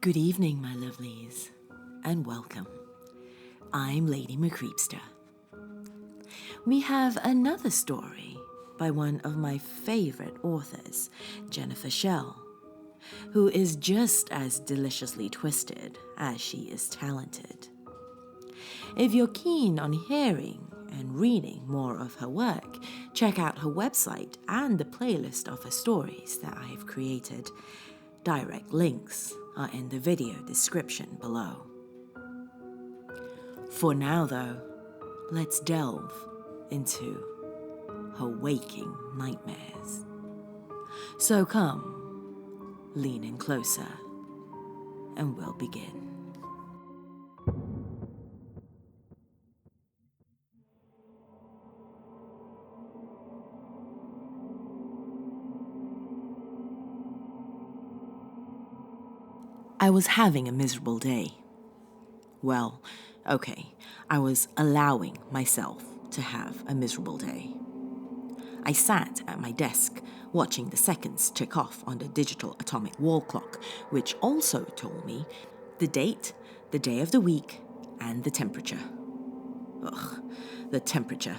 Good evening, my lovelies, and welcome. I'm Lady Creepypasta. We have another story by one of my favorite authors, Jennifer Shell, who is just as deliciously twisted as she is talented. If you're keen on hearing and reading more of her work, check out her website and the playlist of her stories that I have created. Direct links are in the video description below. For now, though, let's delve into her waking nightmares. So come, lean in closer, and we'll begin. I was having a miserable day. Well, okay, I was allowing myself to have a miserable day. I sat at my desk, watching the seconds tick off on the digital atomic wall clock, which also told me the date, the day of the week, and the temperature. Ugh, the temperature.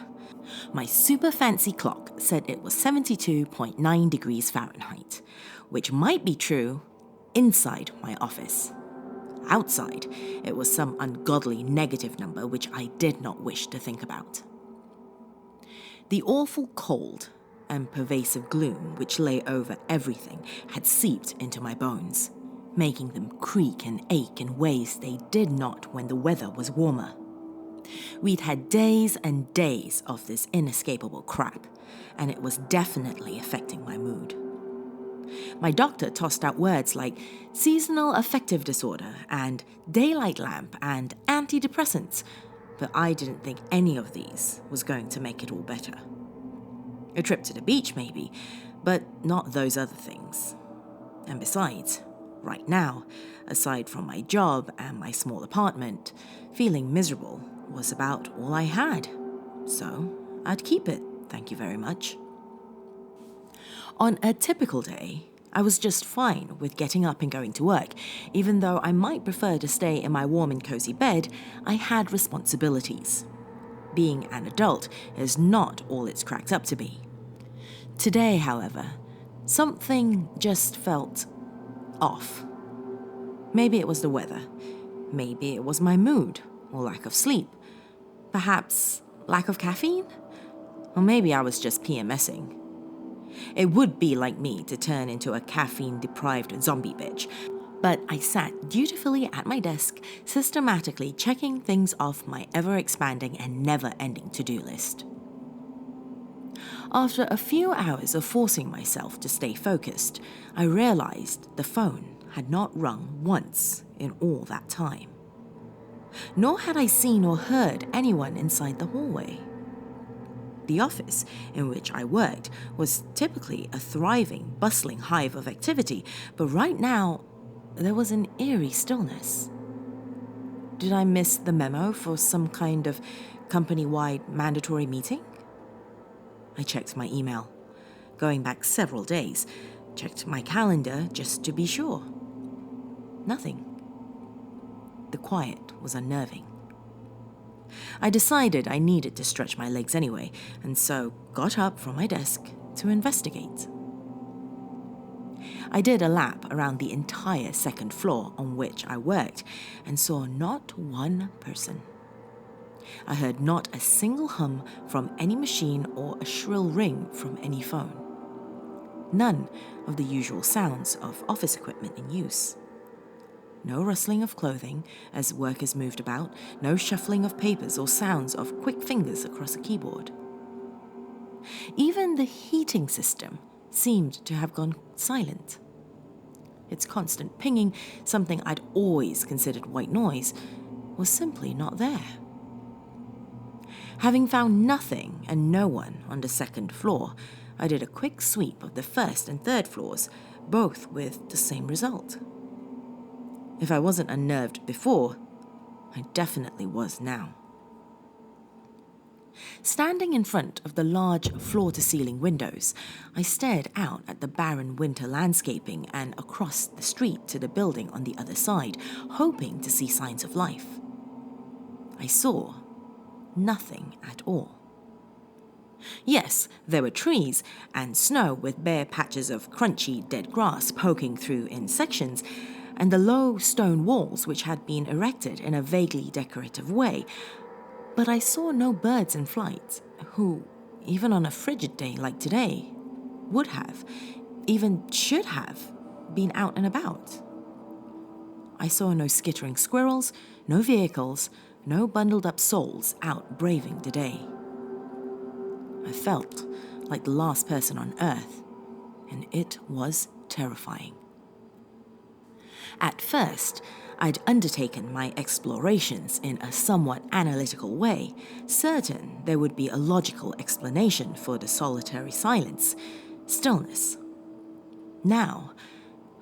My super fancy clock said it was 72.9 degrees Fahrenheit, which might be true inside my office. Outside, it was some ungodly negative number which I did not wish to think about. The awful cold and pervasive gloom which lay over everything had seeped into my bones, making them creak and ache in ways they did not when the weather was warmer. We'd had days and days of this inescapable crap, and it was definitely affecting my mood. My doctor tossed out words like seasonal affective disorder and daylight lamp and antidepressants, but I didn't think any of these was going to make it all better. A trip to the beach, maybe, but not those other things. And besides, right now, aside from my job and my small apartment, feeling miserable was about all I had. So I'd keep it, thank you very much. On a typical day, I was just fine with getting up and going to work. Even though I might prefer to stay in my warm and cozy bed, I had responsibilities. Being an adult is not all it's cracked up to be. Today, however, something just felt off. Maybe it was the weather. Maybe it was my mood or lack of sleep. Perhaps lack of caffeine? Or maybe I was just PMSing. It would be like me to turn into a caffeine-deprived zombie bitch, but I sat dutifully at my desk, systematically checking things off my ever-expanding and never-ending to-do list. After a few hours of forcing myself to stay focused, I realized the phone had not rung once in all that time. Nor had I seen or heard anyone inside the hallway. The office in which I worked was typically a thriving, bustling hive of activity, but right now, there was an eerie stillness. Did I miss the memo for some kind of company-wide mandatory meeting? I checked my email, going back several days, checked my calendar just to be sure. Nothing. The quiet was unnerving. I decided I needed to stretch my legs anyway, and so got up from my desk to investigate. I did a lap around the entire second floor on which I worked and saw not one person. I heard not a single hum from any machine or a shrill ring from any phone. None of the usual sounds of office equipment in use. No rustling of clothing as workers moved about, no shuffling of papers or sounds of quick fingers across a keyboard. Even the heating system seemed to have gone silent. Its constant pinging, something I'd always considered white noise, was simply not there. Having found nothing and no one on the second floor, I did a quick sweep of the first and third floors, both with the same result. If I wasn't unnerved before, I definitely was now. Standing in front of the large floor-to-ceiling windows, I stared out at the barren winter landscaping and across the street to the building on the other side, hoping to see signs of life. I saw nothing at all. Yes, there were trees and snow with bare patches of crunchy dead grass poking through in sections, and the low stone walls which had been erected in a vaguely decorative way. But I saw no birds in flight, who, even on a frigid day like today, would have, even should have, been out and about. I saw no skittering squirrels, no vehicles, no bundled up souls out braving the day. I felt like the last person on Earth, and it was terrifying. At first, I'd undertaken my explorations in a somewhat analytical way, certain there would be a logical explanation for the solitary silence, stillness. Now,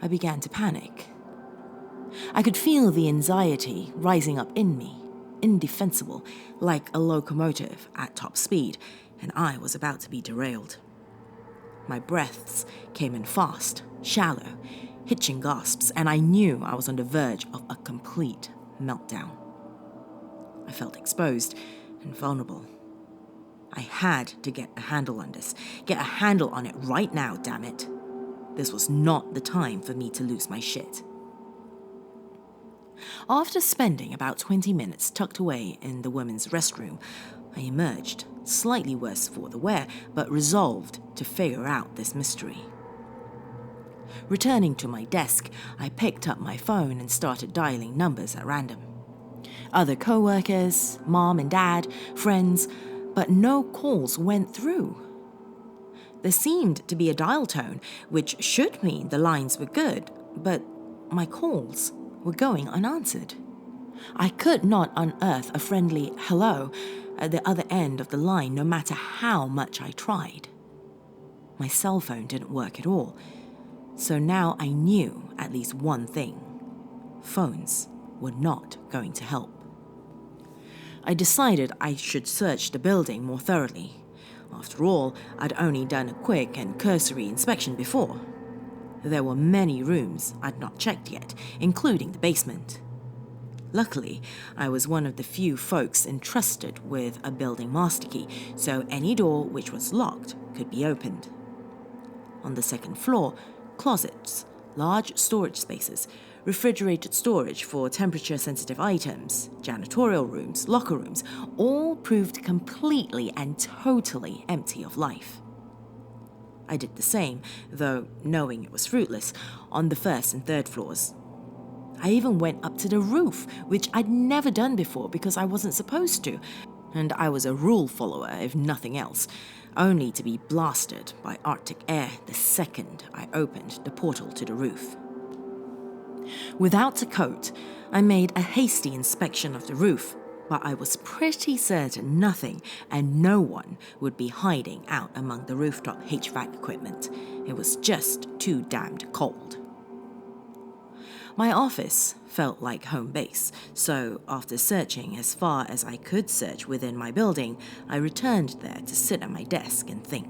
I began to panic. I could feel the anxiety rising up in me, indefensible, like a locomotive at top speed, and I was about to be derailed. My breaths came in fast, shallow, hitching gasps, and I knew I was on the verge of a complete meltdown. I felt exposed and vulnerable. I had to get a handle on this, get a handle on it right now, damn it. This was not the time for me to lose my shit. After spending about 20 minutes tucked away in the women's restroom, I emerged, slightly worse for the wear, but resolved to figure out this mystery. Returning to my desk, I picked up my phone and started dialing numbers at random. Other co-workers, mom and dad, friends, but no calls went through. There seemed to be a dial tone, which should mean the lines were good, but my calls were going unanswered. I could not unearth a friendly hello at the other end of the line, no matter how much I tried. My cell phone didn't work at all, so now I knew at least one thing. Phones were not going to help. I decided I should search the building more thoroughly. After all, I'd only done a quick and cursory inspection before. There were many rooms I'd not checked yet, including the basement. Luckily, I was one of the few folks entrusted with a building master key, so any door which was locked could be opened. On the second floor, closets, large storage spaces, refrigerated storage for temperature-sensitive items, janitorial rooms, locker rooms, all proved completely and totally empty of life. I did the same, though knowing it was fruitless, on the first and third floors. I even went up to the roof, which I'd never done before because I wasn't supposed to, and I was a rule follower if nothing else, only to be blasted by Arctic air the second I opened the portal to the roof. Without a coat, I made a hasty inspection of the roof, but I was pretty certain nothing and no one would be hiding out among the rooftop HVAC equipment. It was just too damned cold. My office felt like home base, so after searching as far as I could search within my building, I returned there to sit at my desk and think.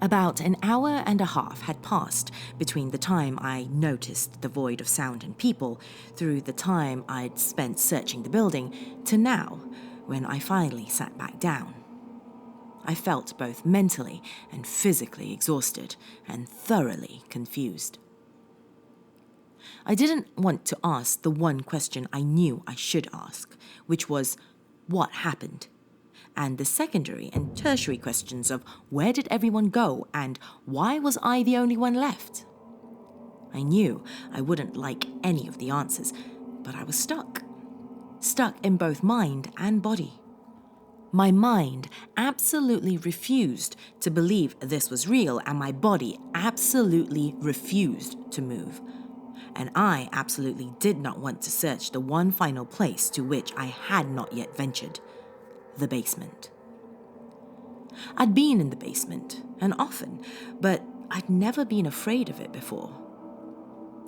About an hour and a half had passed between the time I noticed the void of sound and people, through the time I'd spent searching the building, to now, when I finally sat back down. I felt both mentally and physically exhausted and thoroughly confused. I didn't want to ask the one question I knew I should ask, which was, what happened? And the secondary and tertiary questions of where did everyone go and why was I the only one left? I knew I wouldn't like any of the answers, but I was stuck. Stuck in both mind and body. My mind absolutely refused to believe this was real, and my body absolutely refused to move. And I absolutely did not want to search the one final place to which I had not yet ventured, the basement. I'd been in the basement, and often, but I'd never been afraid of it before.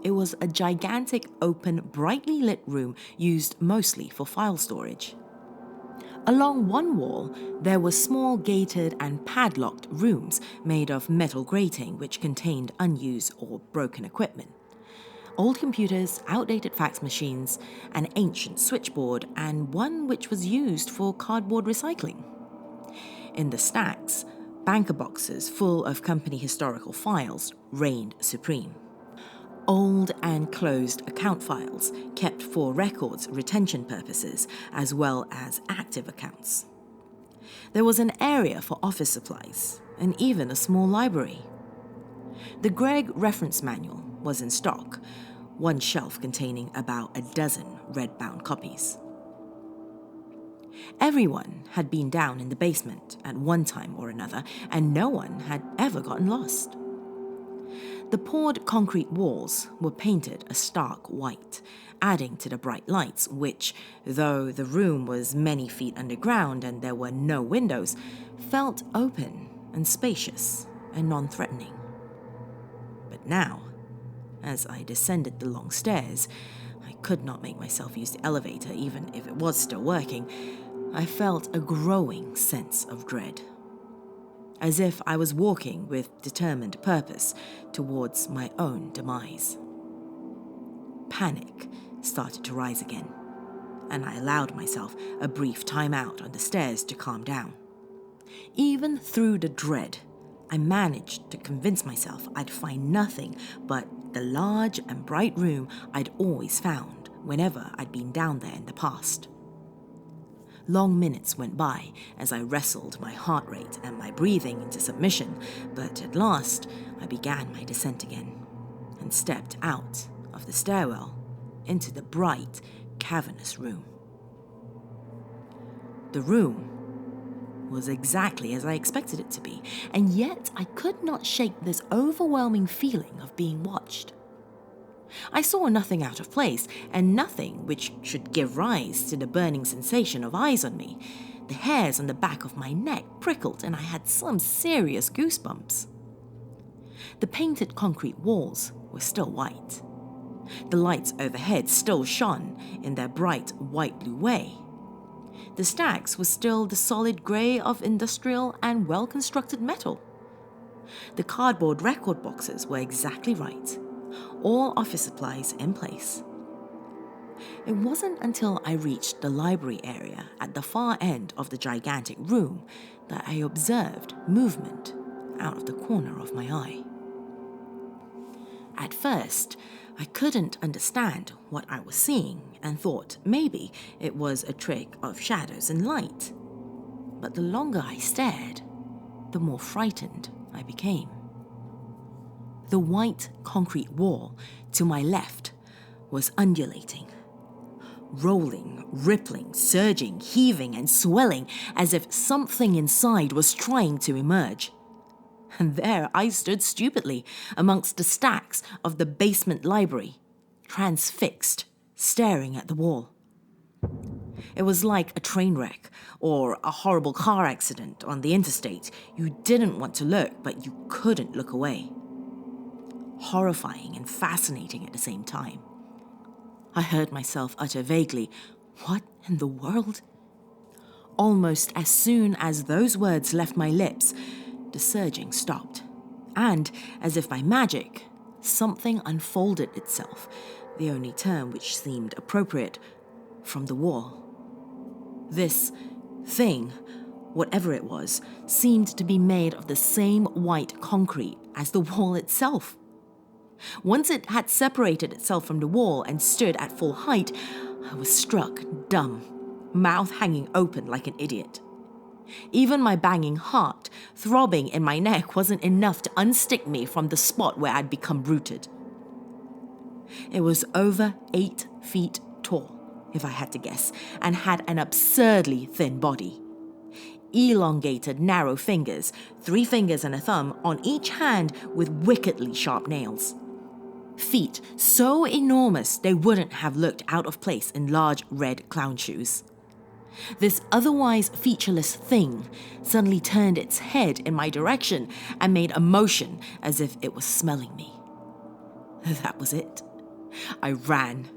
It was a gigantic, open, brightly lit room used mostly for file storage. Along one wall, there were small gated and padlocked rooms made of metal grating which contained unused or broken equipment. Old computers, outdated fax machines, an ancient switchboard, and one which was used for cardboard recycling. In the stacks, banker boxes full of company historical files reigned supreme. Old and closed account files kept for records retention purposes as well as active accounts. There was an area for office supplies and even a small library. The Gregg reference manual was in stock, one shelf containing about a dozen red-bound copies. Everyone had been down in the basement at one time or another, and no one had ever gotten lost. The poured concrete walls were painted a stark white, adding to the bright lights, which, though the room was many feet underground and there were no windows, felt open and spacious and non-threatening. But now, as I descended the long stairs, I could not make myself use the elevator even if it was still working. I felt a growing sense of dread, as if I was walking with determined purpose towards my own demise. Panic started to rise again, and I allowed myself a brief time out on the stairs to calm down. Even through the dread, I managed to convince myself I'd find nothing but the large and bright room I'd always found whenever I'd been down there in the past. Long minutes went by as I wrestled my heart rate and my breathing into submission, but at last I began my descent again and stepped out of the stairwell into the bright, cavernous room. The room was exactly as I expected it to be, and yet I could not shake this overwhelming feeling of being watched. I saw nothing out of place, and nothing which should give rise to the burning sensation of eyes on me. The hairs on the back of my neck prickled, and I had some serious goosebumps. The painted concrete walls were still white. The lights overhead still shone in their bright white-blue way. The stacks were still the solid grey of industrial and well-constructed metal. The cardboard record boxes were exactly right. All office supplies in place. It wasn't until I reached the library area at the far end of the gigantic room that I observed movement out of the corner of my eye. At first, I couldn't understand what I was seeing and thought maybe it was a trick of shadows and light. But the longer I stared, the more frightened I became. The white concrete wall to my left was undulating, rolling, rippling, surging, heaving, and swelling as if something inside was trying to emerge. And there I stood stupidly amongst the stacks of the basement library, transfixed, staring at the wall. It was like a train wreck or a horrible car accident on the interstate. You didn't want to look, but you couldn't look away. Horrifying and fascinating at the same time. I heard myself utter vaguely, "What in the world?" Almost as soon as those words left my lips, the surging stopped, and, as if by magic, something unfolded itself, the only term which seemed appropriate, from the wall. This thing, whatever it was, seemed to be made of the same white concrete as the wall itself. Once it had separated itself from the wall and stood at full height, I was struck dumb, mouth hanging open like an idiot. Even my banging heart, throbbing in my neck, wasn't enough to unstick me from the spot where I'd become rooted. It was over 8 feet tall, if I had to guess, and had an absurdly thin body. Elongated, narrow fingers, 3 fingers and a thumb on each hand with wickedly sharp nails. Feet so enormous they wouldn't have looked out of place in large red clown shoes. This otherwise featureless thing suddenly turned its head in my direction and made a motion as if it was smelling me. That was it. I ran.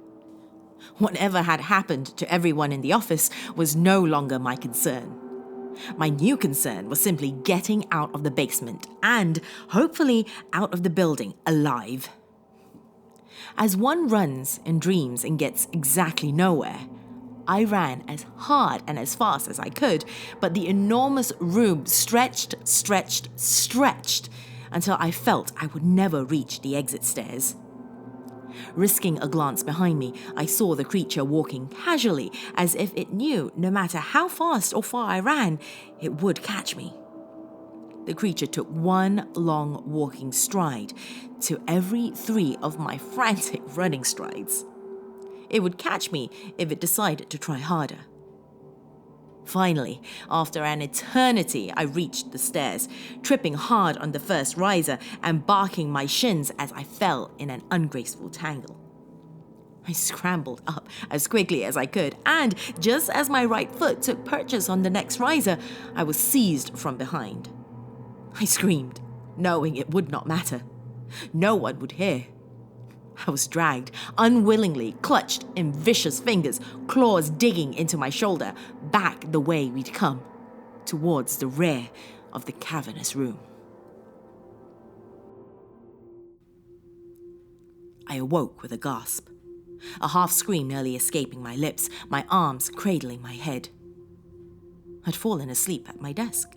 Whatever had happened to everyone in the office was no longer my concern. My new concern was simply getting out of the basement and, hopefully, out of the building alive. As one runs in dreams and gets exactly nowhere, I ran as hard and as fast as I could, but the enormous room stretched until I felt I would never reach the exit stairs. Risking a glance behind me, I saw the creature walking casually, as if it knew no matter how fast or far I ran, it would catch me. The creature took one long walking stride to every 3 of my frantic running strides. It would catch me if it decided to try harder. Finally, after an eternity, I reached the stairs, tripping hard on the first riser and barking my shins as I fell in an ungraceful tangle. I scrambled up as quickly as I could, and just as my right foot took purchase on the next riser, I was seized from behind. I screamed, knowing it would not matter. No one would hear. I was dragged, unwillingly, clutched in vicious fingers, claws digging into my shoulder, back the way we'd come, towards the rear of the cavernous room. I awoke with a gasp, a half scream nearly escaping my lips, my arms cradling my head. I'd fallen asleep at my desk.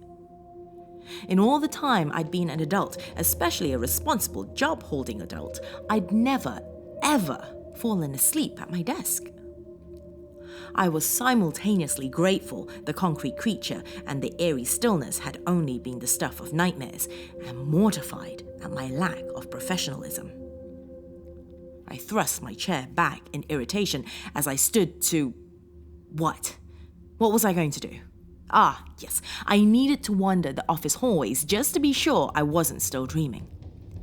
In all the time I'd been an adult, especially a responsible job-holding adult, I'd never, ever fallen asleep at my desk. I was simultaneously grateful the concrete creature and the eerie stillness had only been the stuff of nightmares, and mortified at my lack of professionalism. I thrust my chair back in irritation as I stood to... What? What was I going to do? Ah, yes, I needed to wander the office hallways just to be sure I wasn't still dreaming.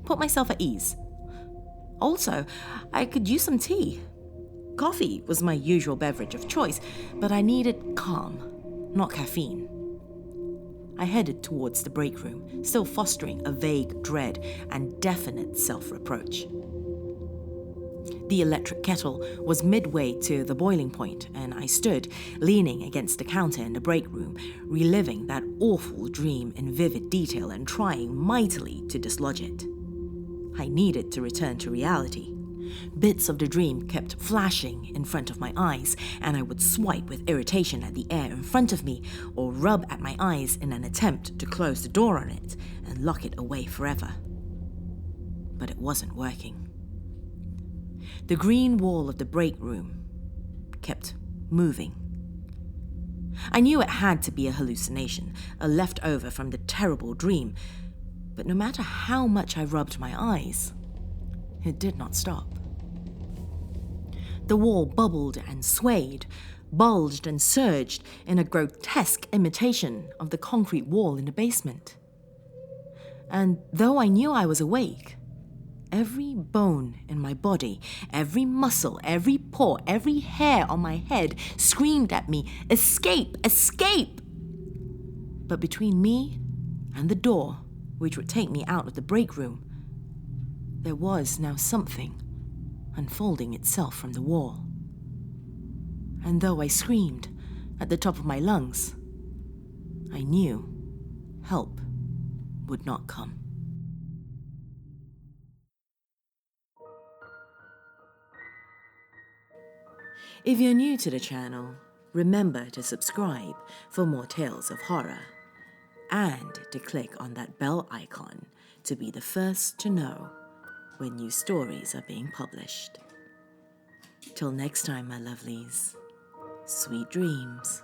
Put myself at ease. Also, I could use some tea. Coffee was my usual beverage of choice, but I needed calm, not caffeine. I headed towards the break room, still fostering a vague dread and definite self-reproach. The electric kettle was midway to the boiling point, and I stood, leaning against the counter in the break room, reliving that awful dream in vivid detail and trying mightily to dislodge it. I needed to return to reality. Bits of the dream kept flashing in front of my eyes, and I would swipe with irritation at the air in front of me or rub at my eyes in an attempt to close the door on it and lock it away forever. But it wasn't working. The green wall of the break room kept moving. I knew it had to be a hallucination, a leftover from the terrible dream, but no matter how much I rubbed my eyes, it did not stop. The wall bubbled and swayed, bulged and surged in a grotesque imitation of the concrete wall in the basement. And though I knew I was awake, every bone in my body, every muscle, every pore, every hair on my head screamed at me, "Escape! Escape!" But between me and the door, which would take me out of the break room, there was now something unfolding itself from the wall. And though I screamed at the top of my lungs, I knew help would not come. If you're new to the channel, remember to subscribe for more tales of horror and to click on that bell icon to be the first to know when new stories are being published. Till next time, my lovelies, sweet dreams.